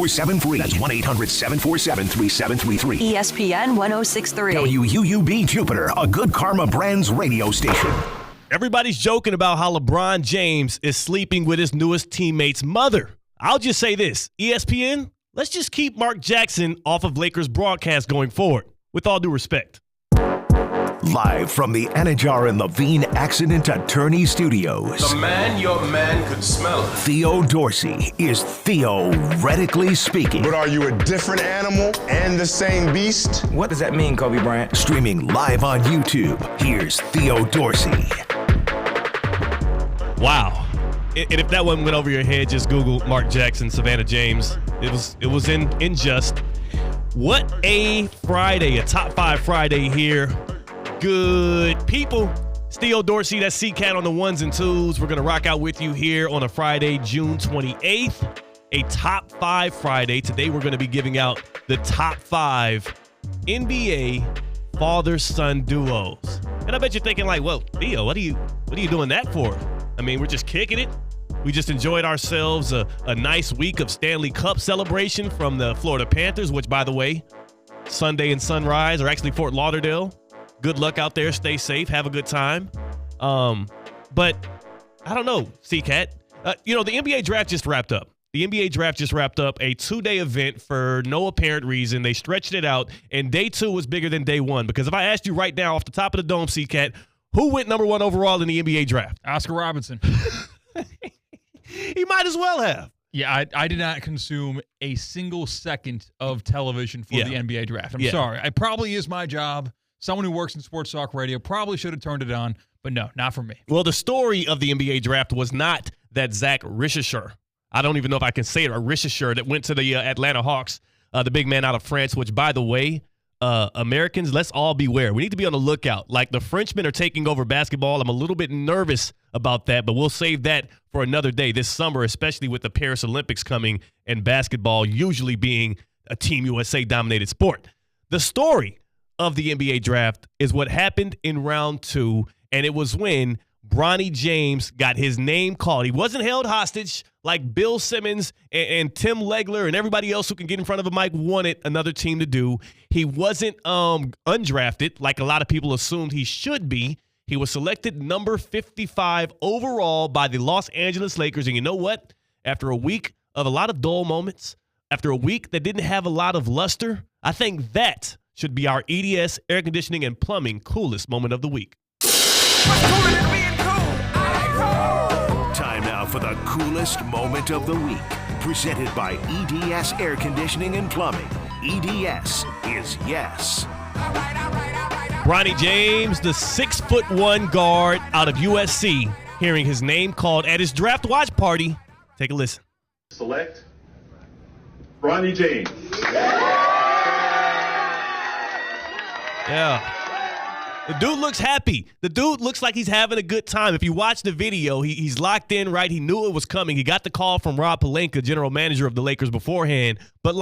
1-800-747-free. That's 1-800-747-3733. ESPN 1063. WUUB Jupiter, a Good Karma Brands radio station. Everybody's joking about how LeBron James is sleeping with his newest teammate's mother. I'll just say this, ESPN, let's just keep Mark Jackson off of Lakers broadcast going forward, with all due respect. Live from the Anajar and Levine Accident Attorney Studios. The man your man could smell it. Theo Dorsey is theoretically speaking. But are you a different animal and the same beast? What does that mean, Kobe Bryant? Streaming live on YouTube. Here's Theo Dorsey. Wow. And if that one went over your head, just Google Mark Jackson, Savannah James. It was in just. What a Friday, a top 5 Friday here. Good people. It's Theo Dorsey, that's C-Cat on the ones and twos. We're going to rock out with you here on a Friday, June 28th, a top 5 Friday. Today we're going to be giving out the top 5 NBA father-son duos. And I bet you're thinking like, well, Theo, what are you doing that for? I mean, we're just kicking it. We just enjoyed ourselves a nice week of Stanley Cup celebration from the Florida Panthers, which, by the way, Sunday and Sunrise, or actually Fort Lauderdale. Good luck out there. Stay safe. Have a good time. But I don't know, C-Cat. The NBA draft just wrapped up. The NBA draft just wrapped up, a 2-day event for no apparent reason. They stretched it out, and day 2 was bigger than day 1. Because if I asked you right now off the top of the dome, C-Cat, who went number 1 overall in the NBA draft? Oscar Robertson. He might as well have. Yeah, I did not consume a single second of television for the NBA draft. I'm sorry. It probably is my job. Someone who works in sports talk radio probably should have turned it on, but no, not for me. Well, the story of the NBA draft was not that Zach Richesher, I don't even know if I can say it, or Richesher, that went to the Atlanta Hawks, the big man out of France, which, by the way, Americans, let's all beware. We need to be on the lookout. Like, the Frenchmen are taking over basketball. I'm a little bit nervous about that, but we'll save that for another day this summer, especially with the Paris Olympics coming and basketball usually being a Team USA-dominated sport. The story of the NBA draft is what happened in round 2, and it was when Bronny James got his name called. He wasn't held hostage like Bill Simmons and Tim Legler and everybody else who can get in front of a mic wanted another team to do. He wasn't undrafted like a lot of people assumed he should be. He was selected number 55 overall by the Los Angeles Lakers. And you know what? After a week of a lot of dull moments, after a week that didn't have a lot of luster, I think that should be our EDS Air Conditioning and Plumbing coolest moment of the week. Time now for the coolest moment of the week. Presented by EDS Air Conditioning and Plumbing. EDS is yes. Bronny James, the 6'1" guard out of USC, hearing his name called at his draft watch party. Take a listen. Select Bronny James. Yeah. The dude looks happy. The dude looks like he's having a good time. If you watch the video, he's locked in, right? He knew it was coming. He got the call from Rob Pelinka, general manager of the Lakers, beforehand. But,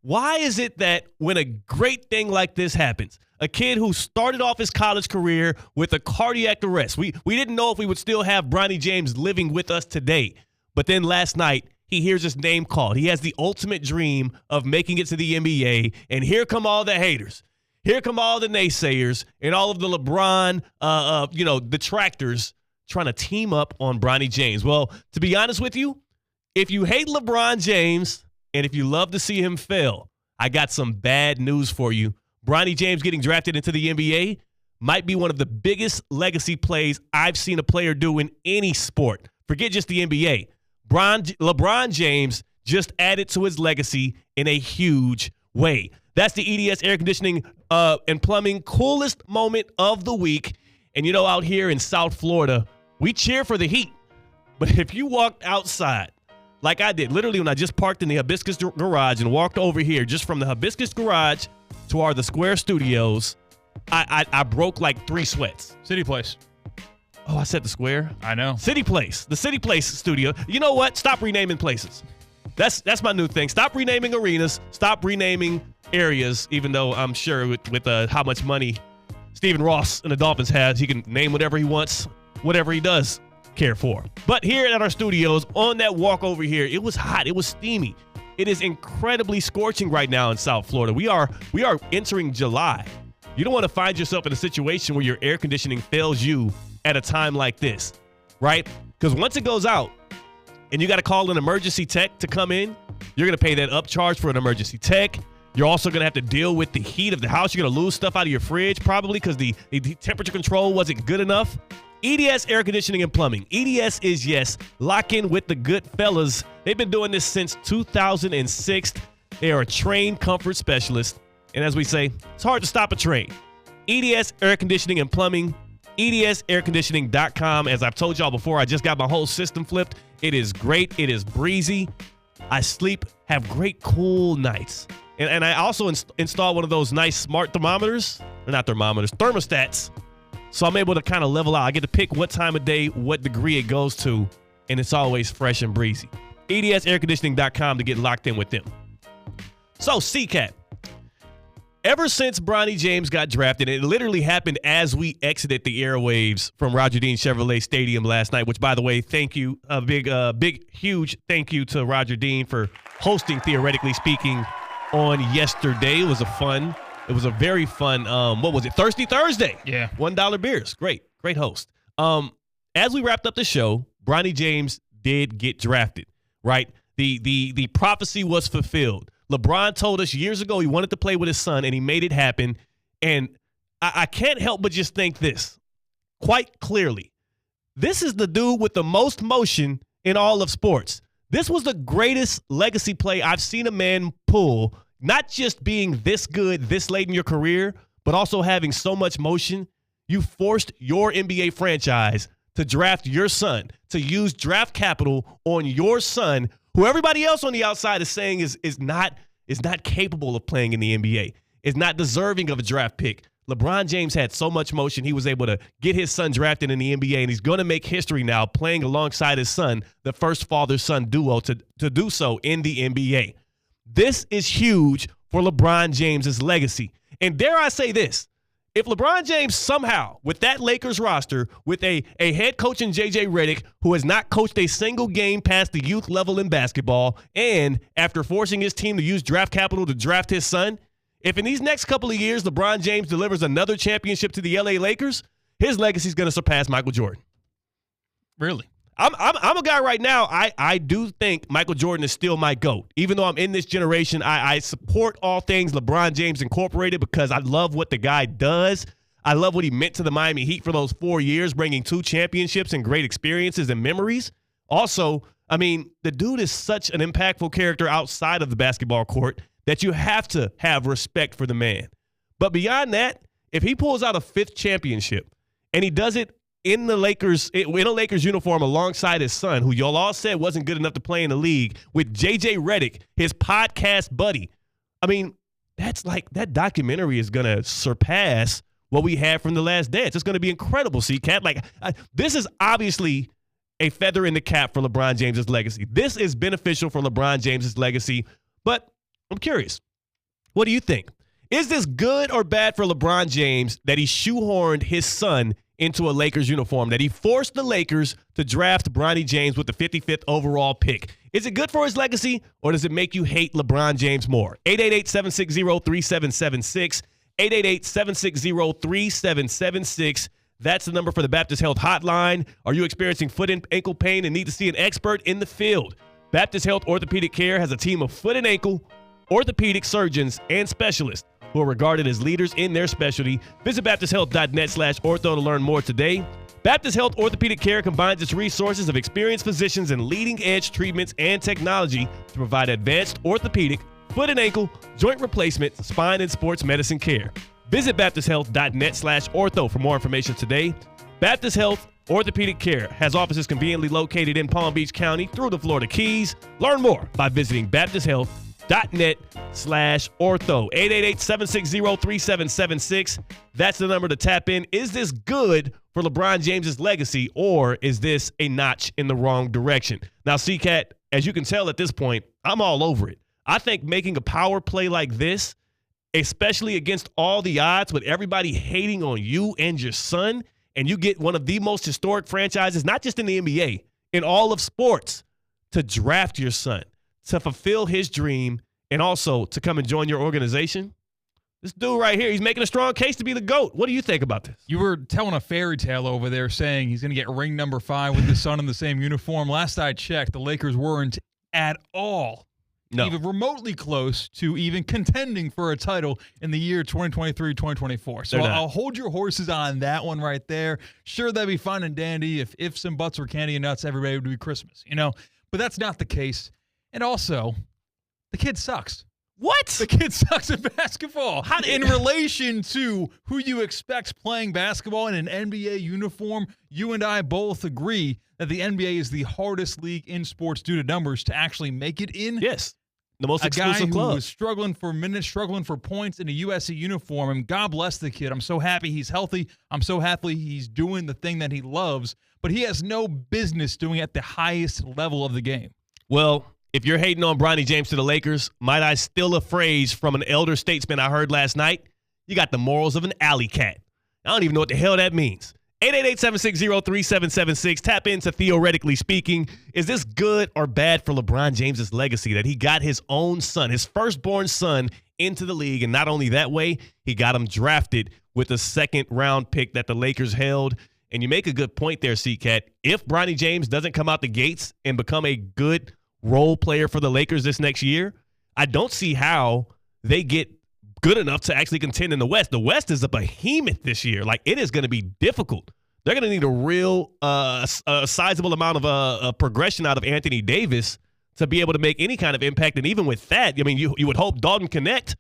why is it that when a great thing like this happens, a kid who started off his college career with a cardiac arrest, we didn't know if we would still have Bronny James living with us today. But then last night, he hears his name called. He has the ultimate dream of making it to the NBA, and here come all the haters. Here come all the naysayers and all of the LeBron, detractors trying to team up on Bronny James. Well, to be honest with you, if you hate LeBron James and if you love to see him fail, I got some bad news for you. Bronny James getting drafted into the NBA might be one of the biggest legacy plays I've seen a player do in any sport. Forget just the NBA. LeBron James just added to his legacy in a huge way. That's the EDS Air Conditioning and Plumbing coolest moment of the week. And, out here in South Florida, we cheer for the heat. But if you walked outside, like I did, literally when I just parked in the Hibiscus Garage and walked over here, just from the Hibiscus Garage to the Square Studios, I broke like 3 sweats. City Place. Oh, I said the Square? I know. City Place. The City Place studio. You know what? Stop renaming places. That's my new thing. Stop renaming arenas. Stop renaming areas, even though I'm sure with how much money Stephen Ross and the Dolphins has, he can name whatever he wants, whatever he does care for. But here at our studios, on that walk over here, it was hot. It was steamy. It is incredibly scorching right now in South Florida. We are entering July. You don't want to find yourself in a situation where your air conditioning fails you at a time like this, right? Because once it goes out and you got to call an emergency tech to come in, you're going to pay that upcharge for an emergency tech. You're also going to have to deal with the heat of the house. You're going to lose stuff out of your fridge probably because the temperature control wasn't good enough. EDS Air Conditioning and Plumbing. EDS is, yes, lock in with the good fellas. They've been doing this since 2006. They are a trained comfort specialist. And as we say, it's hard to stop a train. EDS Air Conditioning and Plumbing. EDSairconditioning.com. As I've told y'all before, I just got my whole system flipped. It is great. It is breezy. I have great cool nights. And I also installed one of those nice smart thermostats. So I'm able to kind of level out. I get to pick what time of day, what degree it goes to, and it's always fresh and breezy. EDSairconditioning.com to get locked in with them. So, CCAT. Ever since Bronny James got drafted, it literally happened as we exited the airwaves from Roger Dean Chevrolet Stadium last night, which, by the way, thank you. A big, huge thank you to Roger Dean for hosting, theoretically speaking, on yesterday. It was a very fun, what was it, Thirsty Thursday? Yeah. $1 beers. Great host. As we wrapped up the show, Bronny James did get drafted, right? The prophecy was fulfilled. LeBron told us years ago he wanted to play with his son, and he made it happen. And I can't help but just think this quite clearly. This is the dude with the most motion in all of sports. This was the greatest legacy play I've seen a man pull, not just being this good this late in your career, but also having so much motion. You forced your NBA franchise to draft your son, to use draft capital on your son, who everybody else on the outside is saying is not capable of playing in the NBA, is not deserving of a draft pick. LeBron James had so much motion, he was able to get his son drafted in the NBA, and he's going to make history now playing alongside his son, the first father-son duo to do so in the NBA. This is huge for LeBron James's legacy. And dare I say this, if LeBron James somehow, with that Lakers roster, with a head coach in J.J. Redick, who has not coached a single game past the youth level in basketball, and after forcing his team to use draft capital to draft his son, if in these next couple of years LeBron James delivers another championship to the L.A. Lakers, his legacy is going to surpass Michael Jordan. Really? I'm a guy right now, I do think Michael Jordan is still my GOAT. Even though I'm in this generation, I support all things LeBron James Incorporated because I love what the guy does. I love what he meant to the Miami Heat for those 4 years, bringing 2 championships and great experiences and memories. Also, I mean, the dude is such an impactful character outside of the basketball court that you have to have respect for the man. But beyond that, if he pulls out a 5th championship and he does it in a Lakers uniform alongside his son, who y'all all said wasn't good enough to play in the league, with J.J. Redick, his podcast buddy, I mean, that documentary is going to surpass what we had from The Last Dance. It's going to be incredible, C-Cat. This is obviously a feather in the cap for LeBron James's legacy. This is beneficial for LeBron James's legacy. But I'm curious, what do you think? Is this good or bad for LeBron James that he shoehorned his son into a Lakers uniform, that he forced the Lakers to draft Bronny James with the 55th overall pick? Is it good for his legacy, or does it make you hate LeBron James more? 888-760-3776, 888-760-3776. That's the number for the Baptist Health Hotline. Are you experiencing foot and ankle pain and need to see an expert in the field? Baptist Health Orthopedic Care has a team of foot and ankle orthopedic surgeons and specialists who are regarded as leaders in their specialty. Visit baptisthealth.net/ortho to learn more today. Baptist Health Orthopedic Care combines its resources of experienced physicians and leading-edge treatments and technology to provide advanced orthopedic, foot and ankle, joint replacement, spine, and sports medicine care. Visit baptisthealth.net/ortho for more information today. Baptist Health Orthopedic Care has offices conveniently located in Palm Beach County through the Florida Keys. Learn more by visiting baptisthealth.net/ortho. 888-760-3776. That's the number to tap in. Is this good for LeBron James's legacy, or is this a notch in the wrong direction? Now, C-Cat, as you can tell at this point, I'm all over it. I think making a power play like this, especially against all the odds with everybody hating on you and your son, and you get one of the most historic franchises, not just in the NBA, in all of sports, to draft your son, to fulfill his dream and also to come and join your organization? This dude right here, he's making a strong case to be the GOAT. What do you think about this? You were telling a fairy tale over there saying he's going to get ring number 5 with his son in the same uniform. Last I checked, the Lakers weren't at all even remotely close to even contending for a title in the year 2023-2024. So I'll hold your horses on that one right there. Sure, that'd be fun and dandy. If some butts were candy and nuts, everybody would be Christmas, But that's not the case. And also, the kid sucks. What? The kid sucks at basketball. In relation to who you expect playing basketball in an NBA uniform, you and I both agree that the NBA is the hardest league in sports due to numbers to actually make it in. Yes. The most exclusive club. A guy who was struggling for minutes, struggling for points in a USC uniform, and God bless the kid. I'm so happy he's healthy. I'm so happy he's doing the thing that he loves, but he has no business doing it at the highest level of the game. Well, if you're hating on Bronny James to the Lakers, might I steal a phrase from an elder statesman I heard last night? You got the morals of an alley cat. I don't even know what the hell that means. 888-760-3776. Tap into Theoretically Speaking. Is this good or bad for LeBron James's legacy that he got his own son, his firstborn son, into the league? And not only that way, he got him drafted with a second-round pick that the Lakers held. And you make a good point there, C-Cat. If Bronny James doesn't come out the gates and become a good role player for the Lakers this next year, I don't see how they get good enough to actually contend in the West. The West is a behemoth this year. Like, it is going to be difficult. They're going to need a real sizable amount of progression out of Anthony Davis to be able to make any kind of impact. And even with that, I mean, you would hope Dalton Connect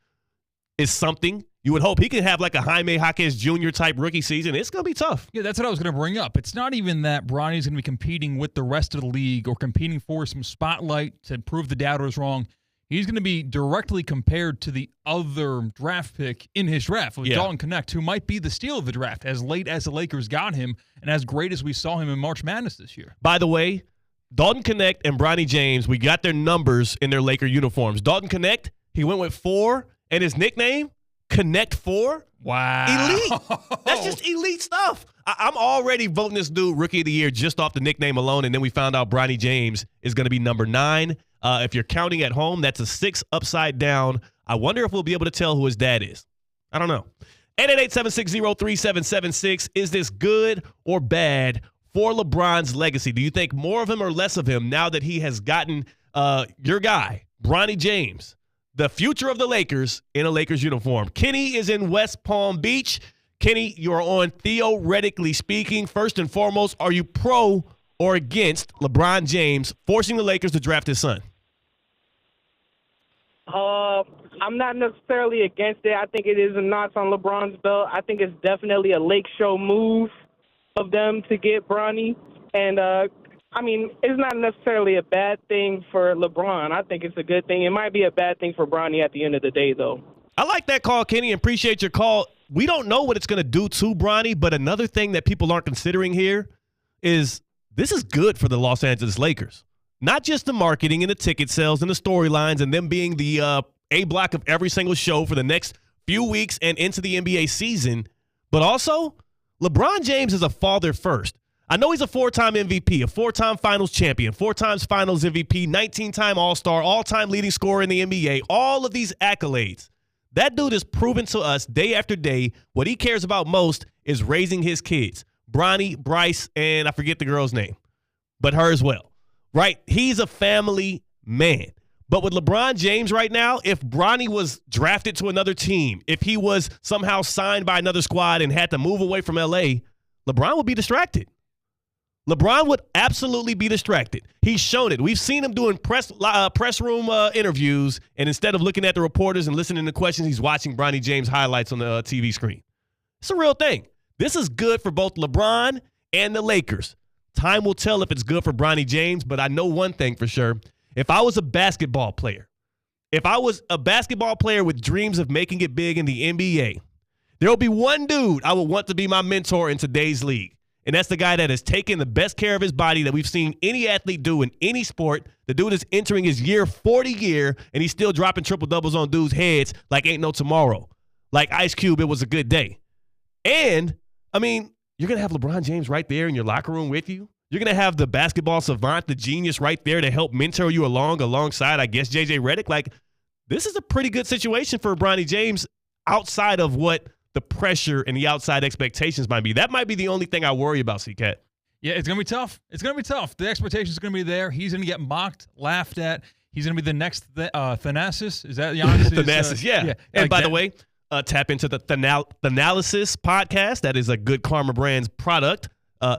is something. You would hope he can have like a Jaime Jaquez Jr. type rookie season. It's going to be tough. Yeah, that's what I was going to bring up. It's not even that Bronny's going to be competing with the rest of the league or competing for some spotlight to prove the doubters wrong. He's going to be directly compared to the other draft pick in his draft with Dalton Connect, who might be the steal of the draft as late as the Lakers got him and as great as we saw him in March Madness this year. By the way, Dalton Connect and Bronny James, we got their numbers in their Laker uniforms. Dalton Connect, he went with 4, and his nickname, Connect 4. Wow. Elite. That's just elite stuff. I'm already voting this dude Rookie of the Year just off the nickname alone, and then we found out Bronny James is going to be number 9. If you're counting at home, that's a 6 upside down. I wonder if we'll be able to tell who his dad is. I don't know. 888-760-3776. Is this good or bad for LeBron's legacy? Do you think more of him or less of him now that he has gotten your guy, Bronny James, the future of the Lakers, in a Lakers uniform? Kenny is in West Palm Beach. Kenny, you're on Theoretically Speaking. First and foremost, are you pro or against LeBron James forcing the Lakers to draft his son? I'm not necessarily against it. I think it is a notch on LeBron's belt. I think it's definitely a Lake Show move of them to get Bronny. And, I mean, it's not necessarily a bad thing for LeBron. I think it's a good thing. It might be a bad thing for Bronny at the end of the day, though. I like that call, Kenny, and appreciate your call. We don't know what it's going to do to Bronny, but another thing that people aren't considering here is this is good for the Los Angeles Lakers. Not just the marketing and the ticket sales and the storylines and them being the A block of every single show for the next few weeks and into the NBA season, but also LeBron James is a father first. I know he's a 4-time MVP, a 4-time finals champion, 4 times finals MVP, 19-time All-Star, all-time leading scorer in the NBA, all of these accolades. That dude has proven to us day after day what he cares about most is raising his kids. Bronny, Bryce, and I forget the girl's name, but her as well. Right? He's a family man. But with LeBron James right now, if Bronny was drafted to another team, if he was somehow signed by another squad and had to move away from LA, LeBron would be distracted. LeBron would absolutely be distracted. He's shown it. We've seen him doing press room interviews, and instead of looking at the reporters and listening to questions, he's watching Bronny James highlights on the TV screen. It's a real thing. This is good for both LeBron and the Lakers. Time will tell if it's good for Bronny James, but I know one thing for sure. If I was a basketball player, with dreams of making it big in the NBA, there will be one dude I would want to be my mentor in today's league. And that's the guy that has taken the best care of his body that we've seen any athlete do in any sport. The dude is entering his 40 year, and he's still dropping triple doubles on dudes' heads like ain't no tomorrow. Like Ice Cube, it was a good day. And, I mean, you're going to have LeBron James right there in your locker room with you. You're going to have the basketball savant, the genius right there to help mentor you alongside, I guess, J.J. Redick. Like, this is a pretty good situation for Bronny James outside of what the pressure and the outside expectations might be. That might be the only thing I worry about, C-Cat. Yeah, it's going to be tough. It's going to be tough. The expectations are going to be there. He's going to get mocked, laughed at. He's going to be the next Thanasis. Is that Giannis? Thanasis, yeah. And like by the way, tap into the Thanalysis podcast. That is a Good Karma Brands product.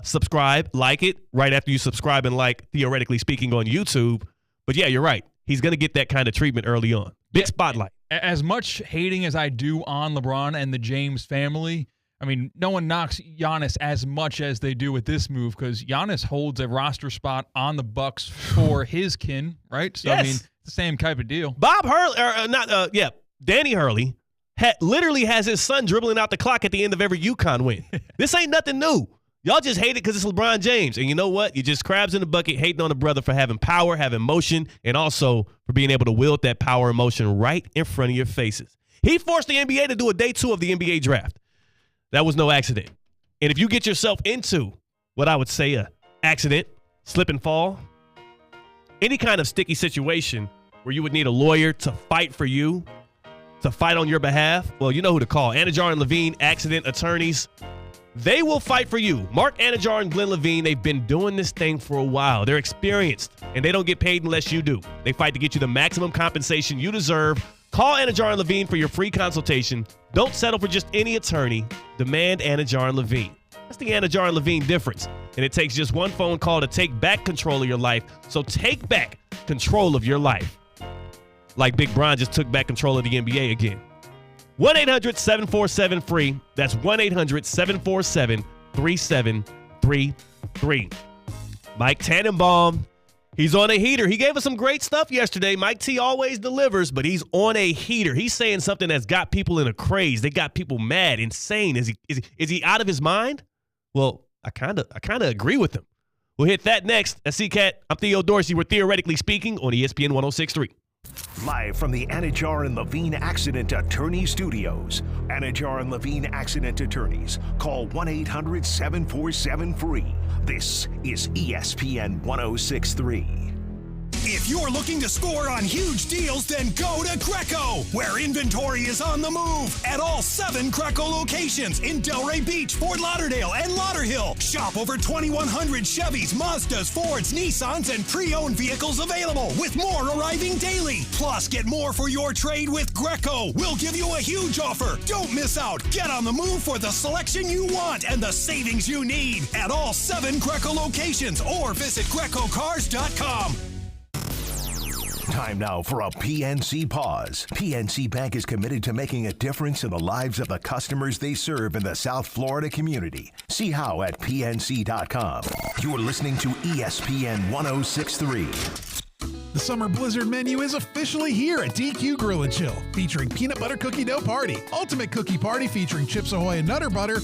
Subscribe, like it right after you subscribe and like, theoretically speaking, on YouTube. But yeah, you're right. He's going to get that kind of treatment early on. Big spotlight. As much hating as I do on LeBron and the James family, I mean, no one knocks Giannis as much as they do with this move because Giannis holds a roster spot on the Bucks for his kin, right? So, yes. I mean, it's the same type of deal. Danny Hurley literally has his son dribbling out the clock at the end of every UConn win. This ain't nothing new. Y'all just hate it because it's LeBron James. And you know what? You just crabs in the bucket hating on the brother for having power, having motion, and also for being able to wield that power and motion right in front of your faces. He forced the NBA to do a day 2 of the NBA draft. That was no accident. And if you get yourself into what I would say a accident, slip and fall, any kind of sticky situation where you would need a lawyer to fight for you, to fight on your behalf, well, you know who to call. Anajar and Levine, accident attorneys. They will fight for you. Mark Anajar and Glenn Levine, they've been doing this thing for a while. They're experienced, and they don't get paid unless you do. They fight to get you the maximum compensation you deserve. Call Anajar and Levine for your free consultation. Don't settle for just any attorney. Demand Anajar and Levine. That's the Anajar and Levine difference. And it takes just one phone call to take back control of your life. So take back control of your life. Like Big Bron just took back control of the NBA again. 1-800-747-FREE. That's 1-800-747-3733. Mike Tannenbaum, he's on a heater. He gave us some great stuff yesterday. Mike T always delivers, but he's on a heater. He's saying something that's got people in a craze. They got people mad, insane. Is he out of his mind? Well, I kind of agree with him. We'll hit that next. That's C-Cat. I'm Theo Dorsey. We're Theoretically Speaking on ESPN 106.3. Live from the Anajar and Levine Accident Attorney Studios. Anajar and Levine Accident Attorneys. Call 1-800-747-FREE. This is ESPN 106.3. If you're looking to score on huge deals, then go to Greco, where inventory is on the move at all 7 Greco locations in Delray Beach, Fort Lauderdale, and Lauderhill. Shop over 2,100 Chevys, Mazdas, Fords, Nissans, and pre-owned vehicles available, with more arriving daily. Plus, get more for your trade with Greco. We'll give you a huge offer. Don't miss out. Get on the move for the selection you want and the savings you need at all 7 Greco locations, or visit GrecoCars.com. Time now for a PNC pause. PNC Bank is committed to making a difference in the lives of the customers they serve in the South Florida community. See how at PNC.com. You're listening to ESPN 106.3. The summer blizzard menu is officially here at DQ Grill and Chill, featuring peanut butter cookie dough party, ultimate cookie party featuring Chips Ahoy and Nutter Butter,